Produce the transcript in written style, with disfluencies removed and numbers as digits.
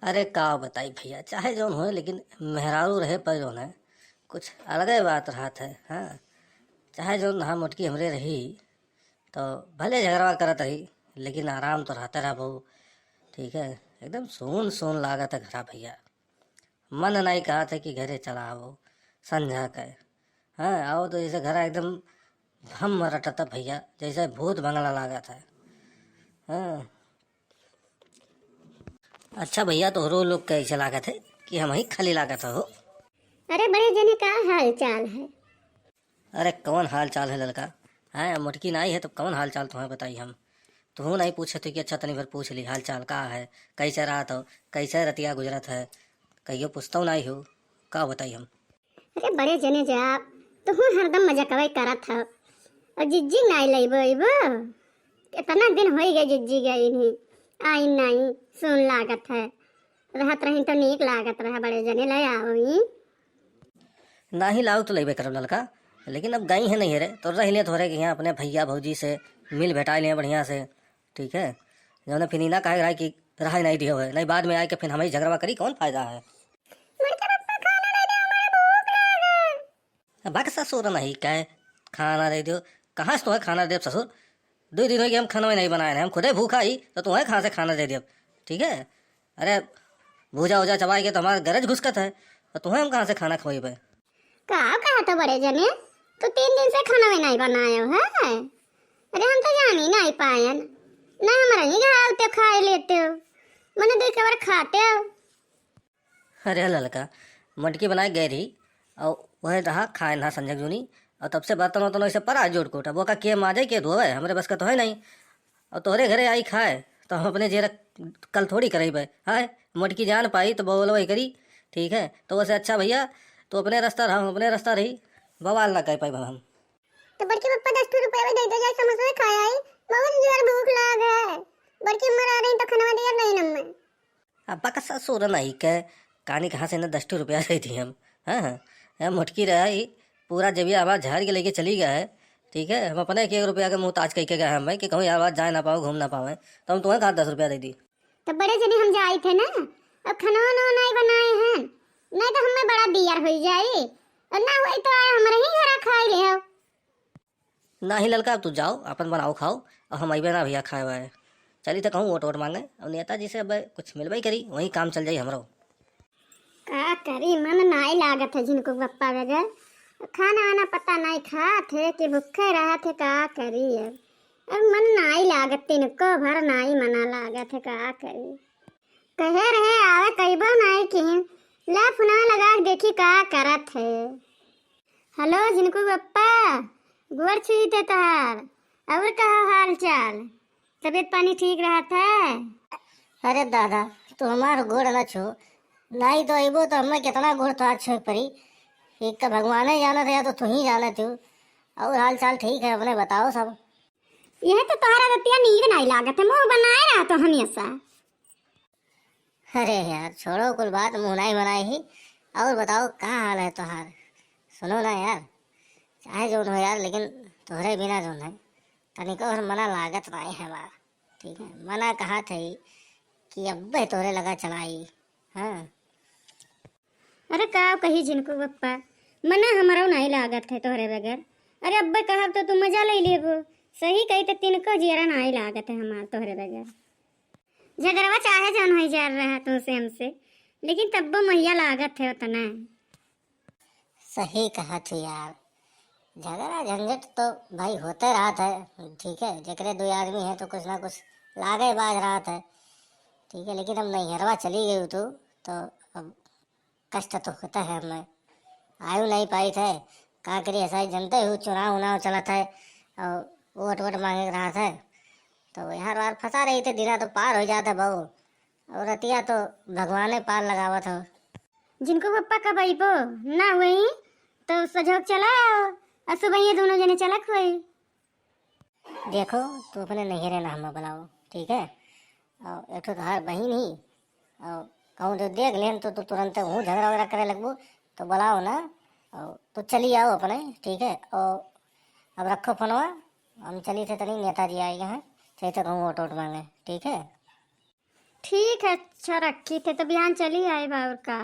अरे का बताई भैया, चाहे जौन हो लेकिन मेहरारू रहे पर जौन है कुछ अलग ही बात रहत है। हाँ, चाहे जौन हाँ मोटकी हमरे रही तो भले झगड़वा करत रही लेकिन आराम तो रहता रहा बहू। ठीक है, एकदम सुन सुन लागत है घरा भैया। मन नहीं कहा था कि घरे चला आओ संझा के। हाँ आओ तो जैसे घर एकदम हम रटता भैया, जैसे भूत बंगला लागत है। हाँ। अच्छा भैया, तोहरो लोग कैसे लागत है कि हम ही खाली लागत हो? अरे बड़े जने का हाल चाल है। अरे कौन हाल चाल है लड़का? है मुटकी नहीं है तो कौन हाल चाल तुम्हें बताई हम? तू नहीं पूछे थे कि अच्छा तनी भर पूछ ली हाल चाल का है, कैसे रात हो, कैसे रतिया गुजरत है, कहियो पूछता नहीं हो, का बताई हम? अरे बड़े जने जा तो हरदम मजा कवाई करत था और जिज्जी नाई लइबो इबो। इतना दिन हो गए जिज्जी गई नहीं, आई नहीं सुन लागत है। रहत रही तो नीक लागत रहा, बड़े जने ले आओ। ना ही लाओ तो लेबे करब लड़का, लेकिन अब गई है नहीं रे तो रह लिया थोड़े कि यहाँ अपने भैया भौजी से मिल भेटा लिए बढ़िया से। ठीक है, जौन फिर ना कहे रहा कि रहा नहीं दियो है, नहीं बाद में आए के फिर हमें झगड़वा करी, कौन फायदा है? बाकी ससुर नहीं कहे खाना दे दो, कहाँ से तुम्हें खाना दे ससुर? 2 दिन हो गए हम खाना में नहीं बनाए हैं, हम खुदे भूखा ही तो तुम्हें कहाँ से खाना दे दिया? ठीक है, अरे भूजा वूजा चबाई के तो हमारा गरज घुसकत है, तो तुम्हें हम कहाँ से खाना खवाइबे? का कहा था बड़े जने तो 3 दिन से खाना में नहीं बनाए हो है। अरे हम तो जान ही नहीं पाए ना, हमारा ही घर आते खा लेते हो, मैंने देख बार खाते हो। अरे लड़का, मटकी बनाए गए रही और वह रहा खाए ना संजग जूनी, और तब से बर्तन वर्तन वैसे पड़ा जोड़ कोटा वो का के माजे के धोए, हमारे बस का तो है नहीं। और तोहरे घरे आई खाए तो हम अपने जेरा कल थोड़ी करेबे। हाय मटकी जान पाई तो बोलो वही करी। ठीक है, तो वैसे अच्छा भैया तो अपने रास्ता रहा, हम अपने रास्ता रही, बवाल ना कह पाई हम। तो बड़के पप्पा 10 रुपए में दे दो, जाए समोसा खाया है, बहुत जोर भूख लग है। बड़की उम्र आ रही तो खाना दिया नहीं नम्मे। अब का ससुर नहीं कह कहानी कहाँ से न 10 रुपया दे थी हम। हाँ हाँ, मुटकी रहा ही पूरा जबिया हमारा झाड़ के लेके चली गया है। ठीक है, हम अपने 1 रुपया के मुँह ताज कह के गए हम भाई कि कहूँ यार बात जा ना पाओ घूम ना पावे, तो हम तुम्हें कहा 10 रुपया दे दी। तो बड़े जने हम जाए थे ना, अब खाना वाना नहीं बनाए हैं, नहीं तो हमें बड़ा दियर हो जाए, और ना हुई तो आए हमारे ही घर खा ले आओ। ना ही लड़का, अब तू जाओ अपन बनाओ खाओ, और हम अबे ना भैया खाए हुए चली तो कहूँ वोट वोट मांगे, और नेताजी से अब कुछ मिलवाई करी वही काम चल जाई हमरो। का करी मन नहीं लागत है जिनको पप्पा बगैर खाना वाना पता नहीं खाते कि भूखे रहा थे। का करी अब मन नहीं लागत, तिनको भर नहीं मना लागत है। का करी कहे रहे आवे कई बार नहीं कि ला फुना लगा के देखी का करत है। हेलो जिनको पप्पा, गोर छुई थे तहार, और कहा हाल चाल, तबीयत पानी ठीक रहा था? अरे दादा तू हमार गोड़ न छो, नहीं तो अबो तो हमें कितना गोड़ तो आज छो परी। एक का भगवान ही जाना था या तो तू ही जाना तू। और हाल चाल ठीक है, अपने बताओ सब। यह तो तोहरा रतिया नींद नहीं लागत है, मुंह बनाए रहा तो हमेशा। अरे यार छोड़ो कुल बात, मुँह नहीं बनाई ही। और बताओ कहाँ हाल है तुहार? सुनो ना यार, चाहे जो हो यार, लेकिन तोहरे बिना जो है तनिको और मना लागत नहीं है हमारा। ठीक है, मना कहा थे कि अब्बे तोहरे लगा चलाई। हाँ अरे का कही जिनको पप्पा, मना हमारा नहीं लागत है तोहरे बगैर। अरे अब्बे कहब तो तू मजा ले लेबो, सही कही तो तिनको जीरा नहीं लागत है हमार तोहरे बगैर। झगड़वा चाहे जौन हो जा रहा तुमसे हमसे, लेकिन तब्बो मैया लागत है उतना। सही कहा थी यार, झगड़ा झंझट तो भाई होते रहता है। ठीक है, जकरे 2 आदमी है तो कुछ ना कुछ लागे बाज रहा है। ठीक है, लेकिन अब नैहरवा चली गई तो अब कष्ट तो होता है। हमें आयु नहीं पाई थे, का करी ऐसा ही जनते हुए चुनाव उनाव चला था और वोट वोट मांगे रहा था, तो यार बार फंसा रही थी, दिना तो पार हो जाता बहू, और रतिया तो भगवाने पार लगावा था। जिनको पप्पा कब आईबो ना हुई तो सजोग चला और सुबह ये दोनों जने चला हुई। देखो तू अपने नैहरे ना हमें बुलाओ, ठीक है, और एक तो हर बहन ही, और कहूँ तो देख लेन तो तुरंत हूँ झगड़ा वगड़ा करे लगबो, तो बुलाओ ना, और तो चली आओ अपने। ठीक है, और अब रखो फोनवा, हम चली थे तनी नेताजी आए हैं, चाहिए तो कहूँ वोट वोट मांगे। ठीक है ठीक है, अच्छा रखी थे तो बिहान चली आए और का।